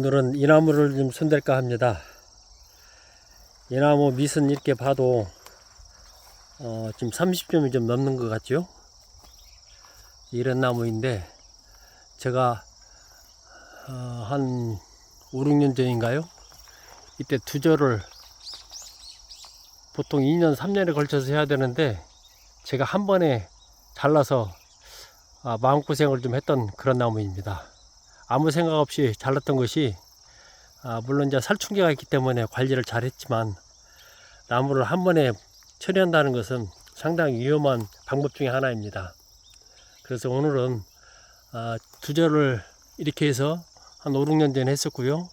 오늘은 이 나무를 좀 손댈까 합니다. 이 나무 밑은 이렇게 봐도 지금 30점이 좀 넘는 것 같죠? 이런 나무인데 제가 한 5, 6년 전인가요? 이때 두절을 보통 2년, 3년에 걸쳐서 해야 되는데 제가 한 번에 잘라서 마음고생을 좀 했던 그런 나무입니다. 아무 생각 없이 잘랐던 것이 물론 이제 살충제가 있기 때문에 관리를 잘 했지만 나무를 한 번에 처리한다는 것은 상당히 위험한 방법 중에 하나입니다. 그래서 오늘은 두절을 이렇게 해서 한 5, 6년 전에 했었고요.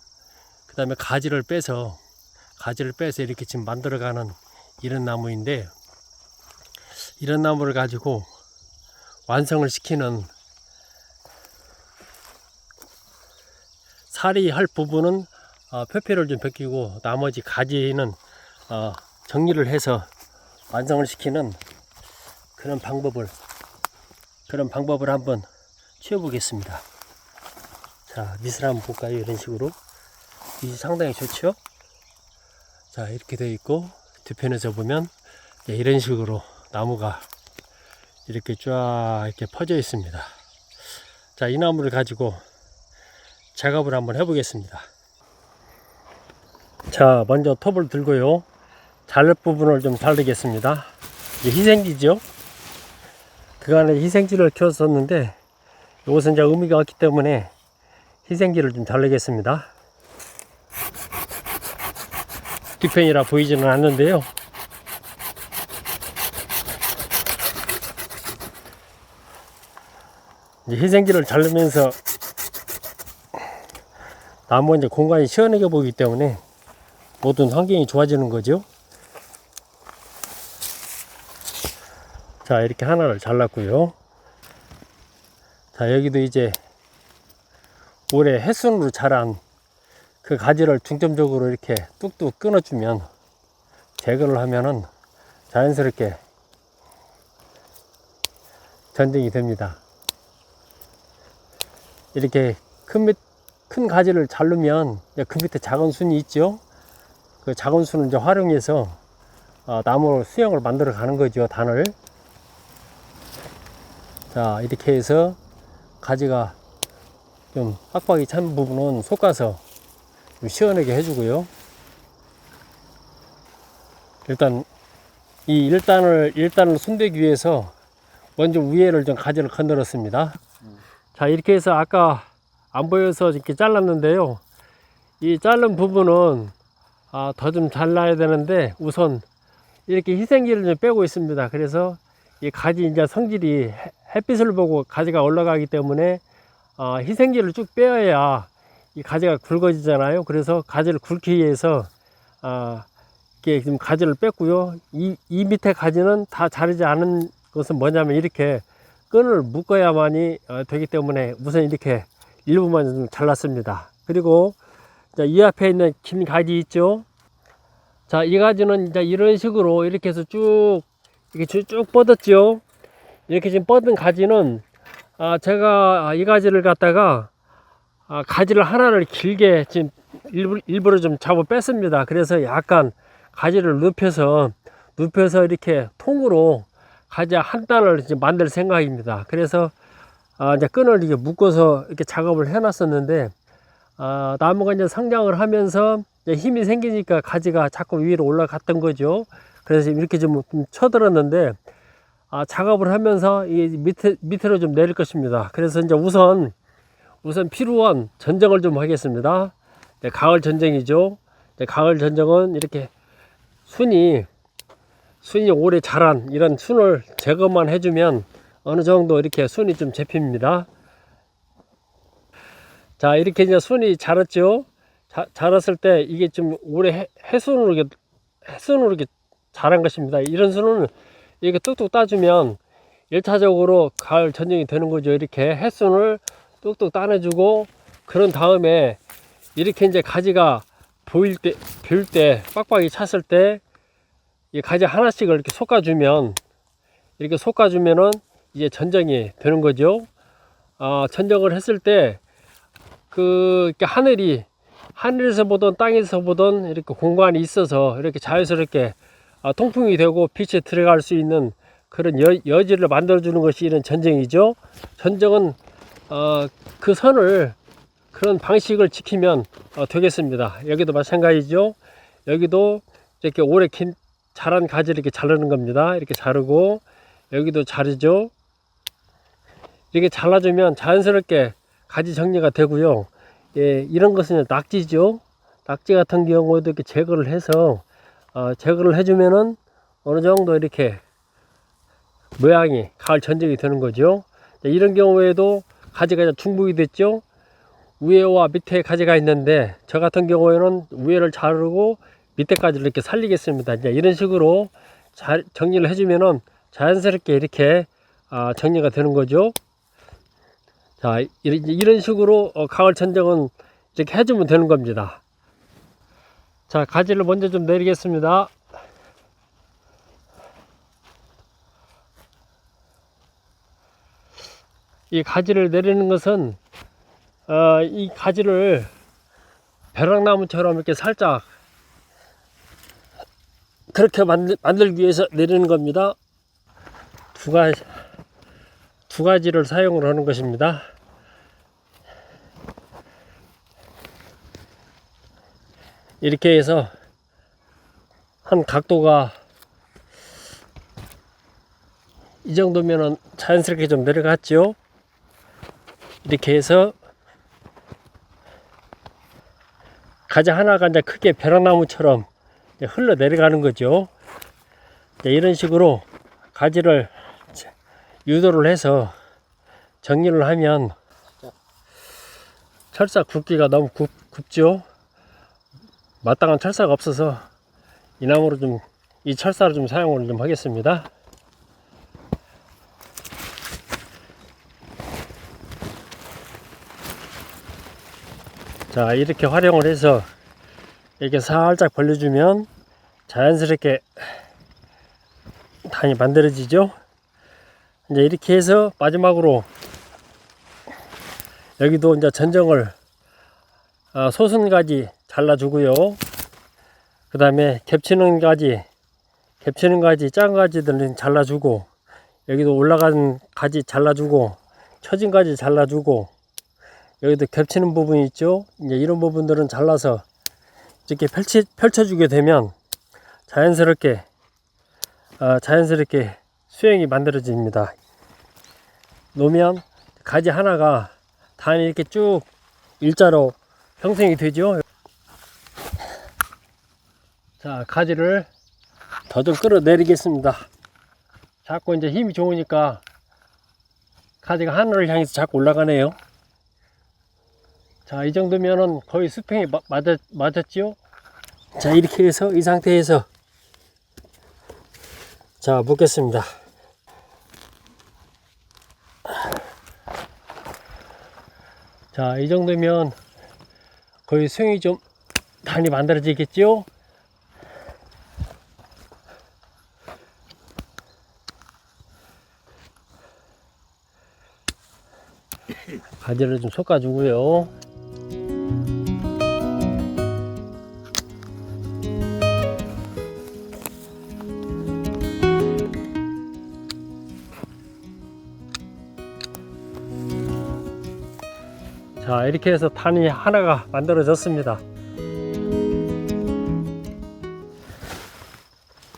그 다음에 가지를 빼서 이렇게 지금 만들어가는 이런 나무인데, 이런 나무를 가지고 완성을 시키는 살이 할 부분은 표피를 좀 벗기고 나머지 가지는 정리를 해서 완성을 시키는 그런 방법을 한번 취해보겠습니다. 자, 밑을 한번 볼까요? 이런 식으로 밑이 상당히 좋죠? 자, 이렇게 되어 있고 뒤편에서 보면 이런 식으로 나무가 이렇게 쫙 이렇게 퍼져 있습니다. 자, 이 나무를 가지고 작업을 한번 해보겠습니다. 자, 먼저 톱을 들고요, 자를 부분을 좀 자르겠습니다. 이게 희생지죠. 그간에 희생지를 키웠었는데 이것은 이제 의미가 없기 때문에 희생지를 좀 자르겠습니다. 뒤편이라 보이지는 않는데요, 이제 희생지를 자르면서 나무 이제 공간이 시원하게 보이기 때문에 모든 환경이 좋아지는 거죠. 자, 이렇게 하나를 잘랐고요. 자, 여기도 이제 올해 해순으로 자란 그 가지를 중점적으로 이렇게 뚝뚝 끊어주면, 제거를 하면은 자연스럽게 전쟁이 됩니다. 이렇게 큰 가지를 자르면 그 밑에 작은 순이 있죠. 그 작은 순을 이제 활용해서 나무 수영을 만들어 가는 거죠, 단을. 자, 이렇게 해서 가지가 좀 빡빡이 찬 부분은 솎아서 좀 시원하게 해주고요. 일단 이 1단을 손대기 위해서 먼저 위에를 좀 가지를 건드렸습니다. 자, 이렇게 해서 아까 안 보여서 이렇게 잘랐는데요, 이 자른 부분은 더 좀 잘라야 되는데 우선 이렇게 희생기를 좀 빼고 있습니다. 그래서 이 가지 이제 성질이 햇빛을 보고 가지가 올라가기 때문에 희생기를 쭉 빼야 이 가지가 굵어지잖아요. 그래서 가지를 굵기 위해서 이렇게 지금 가지를 뺐고요. 이 밑에 가지는 다 자르지 않은 것은 뭐냐면 이렇게 끈을 묶어야만이 되기 때문에 우선 이렇게 일부만 좀 잘랐습니다. 그리고 이 앞에 있는 긴 가지 있죠. 자, 이 가지는 이제 이런 식으로 이렇게 해서 이렇게 쭉 뻗었죠. 이렇게 지금 뻗은 가지는 제가 이 가지를 갖다가 가지를 하나를 길게 지금 일부러 좀 잡아 뺐습니다. 그래서 약간 가지를 눕혀서 이렇게 통으로 가지 한 단을 이제 만들 생각입니다. 그래서 이제 끈을 이렇게 묶어서 이렇게 작업을 해놨었는데 나무가 이제 성장을 하면서 이제 힘이 생기니까 가지가 자꾸 위로 올라갔던 거죠. 그래서 이렇게 좀 쳐들었는데 작업을 하면서 이 밑으로 좀 내릴 것입니다. 그래서 이제 우선 필요한 전정을 좀 하겠습니다. 가을 전정이죠. 가을 전정은 이렇게 순이 오래 자란 이런 순을 제거만 해주면 어느 정도 이렇게 순이 좀 잡힙니다. 자, 이렇게 이제 순이 자랐죠. 자랐을 때 이게 좀 오래 해순으로 이렇게 자란 것입니다. 이런 순은 이렇게 뚝뚝 따주면 1차적으로 가을 전쟁이 되는 거죠. 이렇게 해순을 뚝뚝 따내주고, 그런 다음에 이렇게 이제 가지가 보일 때 빡빡이 찼을 때 이 가지 하나씩을 이렇게 솎아주면은 이제 전쟁이 되는 거죠. 전쟁을 했을 때 하늘이 하늘에서 보던 땅에서 보던 이렇게 공간이 있어서 이렇게 자연스럽게 통풍이 되고 빛에 들어갈 수 있는 그런 여지를 만들어주는 것이 이런 전쟁이죠. 전쟁은 그 선을 그런 방식을 지키면 되겠습니다. 여기도 마찬가지죠. 여기도 이렇게 오래 자란 가지를 이렇게 자르는 겁니다. 이렇게 자르고 여기도 자르죠. 이렇게 잘라주면 자연스럽게 가지 정리가 되고요. 예, 이런 것은 낙지죠. 낙지 같은 경우에도 이렇게 제거를 해서 제거를 해주면은 어느 정도 이렇게 모양이 가을 전쟁이 되는 거죠. 이런 경우에도 가지가 중복이 됐죠. 위에와 밑에 가지가 있는데 저 같은 경우에는 위에를 자르고 밑에까지 이렇게 살리겠습니다. 이제 이런 식으로 정리를 해주면은 자연스럽게 이렇게 정리가 되는 거죠. 자, 이런 식으로 가을 전쟁은 이렇게 해주면 되는 겁니다. 자, 가지를 먼저 좀 내리겠습니다. 이 가지를 내리는 것은 이 가지를 벼락나무처럼 이렇게 살짝 그렇게 만들기 위해서 내리는 겁니다. 두 가지를 사용을 하는 것입니다. 이렇게 해서 한 각도가 이 정도면은 자연스럽게 좀 내려갔죠. 이렇게 해서 가지 하나가 이제 크게 벼락나무처럼 흘러 내려가는 거죠. 이런 식으로 가지를 유도를 해서 정리를 하면 철사 굵기가 너무 굵죠. 마땅한 철사가 없어서 이 나무로 이 철사를 좀 사용을 좀 하겠습니다. 자, 이렇게 활용을 해서 이렇게 살짝 벌려주면 자연스럽게 단이 만들어지죠. 이제 이렇게 해서 마지막으로 여기도 이제 전정을 소순가지 잘라주고요. 그 다음에 겹치는 가지 작은 가지들은 잘라주고, 여기도 올라간 가지 잘라주고, 처진 가지 잘라주고, 여기도 겹치는 부분이 있죠. 이제 이런 부분들은 잘라서 이렇게 펼쳐주게 되면 자연스럽게 수행이 만들어집니다. 놓으면 가지 하나가 단이 이렇게 쭉 일자로 형성이 되죠. 자, 가지를 더 좀 끌어내리겠습니다. 자꾸 이제 힘이 좋으니까 가지가 하늘을 향해서 자꾸 올라가네요. 자, 이 정도면은 거의 수평이 맞았죠. 자, 이렇게 해서 이 상태에서 자, 묶겠습니다. 자, 이 정도면 거의 수영이 좀 단이 만들어지겠죠. 가지를 좀 솎아주고요. 자, 이렇게 해서 단이 하나가 만들어졌습니다.